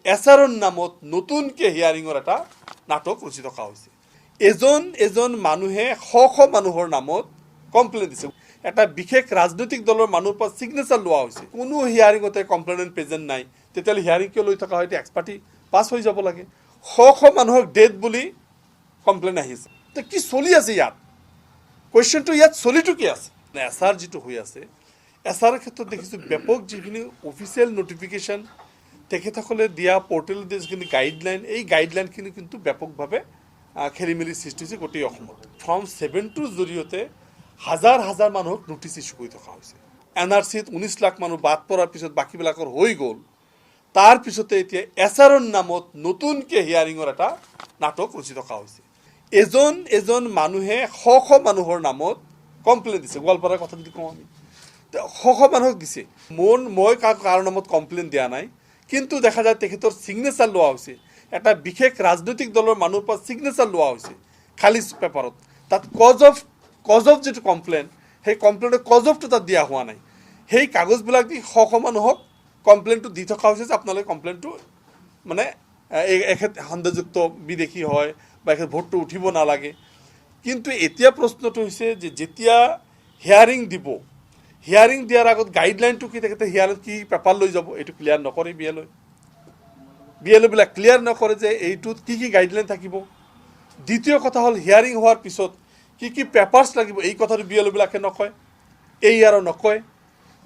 এছাৰৰ নামত নতুনকৈ হিয়াৰিঙৰ এটা নাটক ৰচি থকা হৈছে। এজন মানুহে শ মানুহৰ নামত কমপ্লেইন দিছে। এটা বিশেষ ৰাজনৈতিক দলৰ মানুহৰ পৰা ছিগনেচাৰ লোৱা হৈছে। কোনো হিয়াৰিঙতে কমপ্লেইনেণ্ট প্ৰেজেণ্ট নাই, তেতিয়াহ'লে হিয়াৰিং কিয় লৈ থকা হয়? এক্সপাৰ্টি পাছ হৈ যাব লাগে। শ মানুহক ডেথ বুলি কমপ্লেইন আহিছে। তো কি চলি আছে ইয়াত? কুৱেশ্যনটো ইয়াত চলিটো কি আছে? এছাৰ যিটো হৈ আছে, এছাৰৰ ক্ষেত্ৰত দেখিছোঁ ব্যাপক যিখিনি অফিচিয়েল নটিফিকেশ্যন তেখেতসকলে দিয়া পৰ্টেলত দিয়া যিখিনি গাইডলাইন, এই গাইডলাইনখিনি কিন্তু ব্যাপকভাৱে খেলি মেলি সৃষ্টি হৈছে গোটেই অসমত। ফৰ্ম 7টোৰ জৰিয়তে হাজাৰ হাজাৰ মানুহক নটিচ ইছ্যু কৰি থকা হৈছে। NRCত 19 লাখ মানুহ বাদ পৰাৰ পিছত বাকীবিলাকৰ হৈ গ'ল। তাৰপিছতে এতিয়া এছাৰৰ নামত নতুনকৈ হিয়াৰিঙৰ এটা নাটক ৰচি থকা হৈছে। এজন মানুহে শ মানুহৰ নামত কমপ্লেইন দিছে। গোৱালপাৰাৰ কথা যদি কওঁ, আমি শ মানুহক দিছে। মই কাৰো নামত কমপ্লেইন দিয়া নাই, কিন্তু দেখা যায় তেখেতৰ ছিগনেচাৰ লোৱা হৈছে। এটা বিশেষ ৰাজনৈতিক দলৰ মানুহৰ পৰা ছিগনেচাৰ লোৱা হৈছে খালী পেপাৰত। তাত কজ অফ যিটো কমপ্লেইন, সেই কমপ্লেইনৰ কজ অফটো তাত দিয়া হোৱা নাই। সেই কাগজবিলাক দি শ মানুহক কমপ্লেইনটো দি থকা হৈছে যে আপোনালোকে কমপ্লেইনটো মানে এখেত সন্দেহযুক্ত বিদেশী হয় বা এখেত ভোটটো উঠিব নালাগে। কিন্তু এতিয়া প্ৰশ্নটো হৈছে যে যেতিয়া হিয়াৰিং দিব, হিয়াৰিং দিয়াৰ আগত গাইডলাইনটো কি, তেখেতে হিয়াৰিং কি পেপাৰ লৈ যাব, এইটো ক্লিয়াৰ নকৰে। বিএলঅ'বিলাক ক্লিয়াৰ নকৰে যে এইটোত কি গাইডলাইন থাকিব। দ্বিতীয় কথা হ'ল, হিয়াৰিং হোৱাৰ পিছত কি পেপাৰ্ছ লাগিব, এই কথাটো বিএলঅ'বিলাকে নকয়, আৰু নকয়।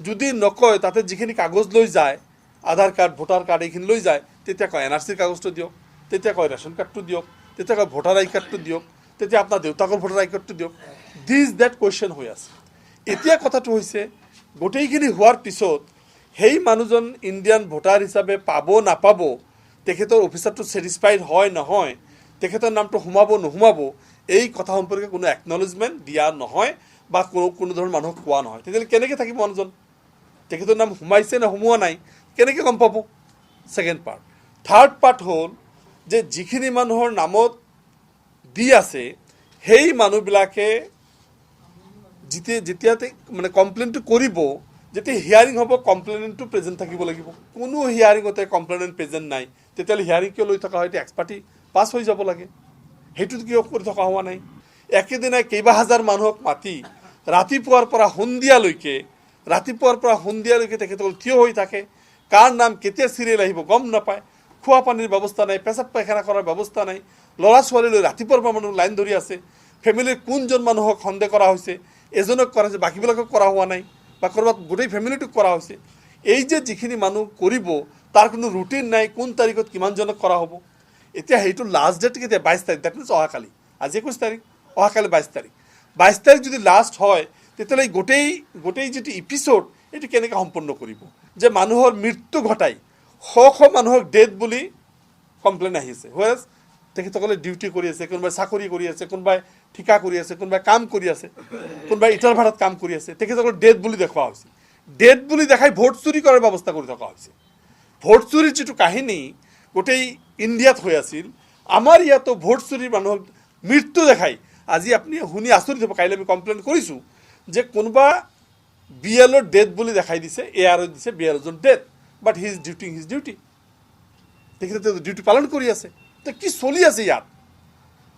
যদি নকয়, তাতে যিখিনি কাগজ লৈ যায়, আধাৰ কাৰ্ড, ভোটাৰ কাৰ্ড, এইখিনি লৈ যায়, তেতিয়া কয় NRCৰ কাগজটো দিয়ক, তেতিয়া কয় ৰেচন কাৰ্ডটো দিয়ক, তেতিয়া কয় ভোটাৰ আই কাৰ্ডটো দিয়ক, তেতিয়া আপোনাৰ দেউতাকৰ ভোটাৰ আই কাৰ্ডটো দিয়ক। ডেট কুৱেশ্যন হৈ আছে। এতিয়া কথাটো হৈছে, গোটেইখিনি হোৱাৰ পিছত সেই মানুহজন ইণ্ডিয়ান ভোটাৰ হিচাপে পাব নাপাব, তেখেতৰ অফিচাৰটো ছেটিছফাইড হয় নহয়, তেখেতৰ নামটো সোমাব, এই কথা সম্পৰ্কে কোনো একনলেজমেণ্ট দিয়া নহয় বা কোনো ধৰণৰ মানুহক কোৱা নহয়। তেতিয়াহ'লে কেনেকৈ থাকিব মানুহজন? তেখেতৰ নাম সোমাইছে নে সোমোৱা নাই, কেনেকৈ গম পাব? Second part. থাৰ্ড পাৰ্ট হ'ল যে যিখিনি মানুহৰ নামত দি আছে, সেই মানুহবিলাকে যেতিয়া মানে কমপ্লেইনটো কৰিব, যেতিয়া হিয়াৰিং হ'ব, কমপ্লেইনটো প্ৰেজেণ্ট থাকিব লাগিব। কোনো হিয়াৰিঙতে কমপ্লেইনেণ্ট প্ৰেজেণ্ট নাই, তেতিয়াহ'লে হিয়াৰিং কিয় লৈ থকা হয়? এক্সপাৰ্টি পাছ হৈ যাব লাগে। সেইটোত কিয় কৰি থকা হোৱা নাই? একেদিনাই কেইবা হাজাৰ মানুহক মাতি ৰাতিপুৱাৰ পৰা সন্ধিয়ালৈকে তেখেতসকল থিয় হৈ থাকে। কাৰ নাম কেতিয়া চিৰিয়েল আহিব গম নাপায়। খোৱা পানীৰ ব্যৱস্থা নাই, পেচাব পায়খানা কৰাৰ ব্যৱস্থা নাই। ল'ৰা ছোৱালীলৈ ৰাতিপুৱাৰ পৰা মানুহ লাইন ধৰি আছে। ফেমিলিৰ কোনজন মানুহক সন্দেহ কৰা হৈছে, এজনক কৰা হৈছে, বাকীবিলাকক কৰা হোৱা নাই, বা ক'ৰবাত গোটেই ফেমিলিটোক কৰা হৈছে। এই যে যিখিনি মানুহ কৰিব, তাৰ কোনো ৰুটিন নাই, কোন তাৰিখত কিমানজনক কৰা হ'ব। এতিয়া সেইটো লাষ্ট ডেট কেতিয়া? 22 তাৰিখ। ডেট মিনছ অহাকালি। আজি 21 তাৰিখ, অহাকালি 22 তাৰিখ। 22 তাৰিখ যদি লাষ্ট হয়, তেতিয়াহ'লে গোটেই যিটো এপিছ'ড, এইটো কেনেকৈ সম্পন্ন কৰিব? যে মানুহৰ মৃত্যু ঘটাই শ মানুহক ডেথ বুলি কমপ্লেইন আহিছে। হোৱাজ তেখেতসকলে ডিউটি কৰি আছে, কোনোবাই চাকৰি কৰি আছে, কোনোবাই ঠিকা কৰি আছে, কোনোবাই কাম কৰি আছে, কোনোবাই ইটাৰ ভাড়াত কাম কৰি আছে। তেখেতসকলক ডেথ বুলি দেখুওৱা হৈছে। ডেথ বুলি দেখাই ভোট চুৰি কৰাৰ ব্যৱস্থা কৰি থকা হৈছে। ভোট চুৰিৰ যিটো কাহিনী গোটেই ইণ্ডিয়াত হৈ আছিল, আমাৰ ইয়াতো ভোট চুৰিৰ মানুহক মৃত্যু দেখাই আজি আপুনি শুনি আচৰিত হ'ব। কাইলৈ আমি কমপ্লেইন কৰিছোঁ যে কোনোবা বিএলঅ'ৰ ডেথ বুলি দেখাই দিছে, ARO দিছে বিএলঅ'জন death, but he is doing his duty. তেখেতে ডিউটি পালন কৰি আছে। তো কি চলি আছে ইয়াত?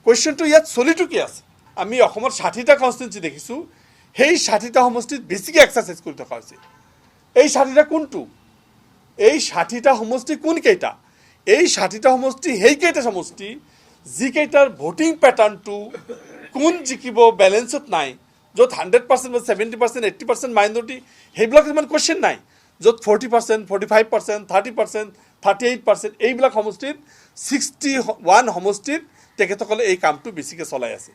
কুৱেশ্যনটো ইয়াত চলিটো কি আছে? আমি অসমৰ 60টা কনষ্টিটুৱেঞ্চি দেখিছোঁ, সেই 60টা সমষ্টিত বেছিকৈ এক্সাৰচাইজ কৰি থকা হৈছে। এই 60টা কোনটো? এই 60টা সমষ্টি কোনকেইটা? এই 60টা সমষ্টি সেইকেইটা সমষ্টি যিকেইটাৰ ভোটিং পেটাৰ্ণটো কোন জিকিব বেলেঞ্চত নাই, য'ত 100% বা 70%, 80% মাইনৰিটি, সেইবিলাকত ইমান কুৱেশ্যন নাই। য'ত 40%, 45%, 30%, 38%, এইবিলাক সমষ্টিত 61 সমষ্টিত তেখেতসকলে এই কামটো বেছিকৈ চলাই আছে।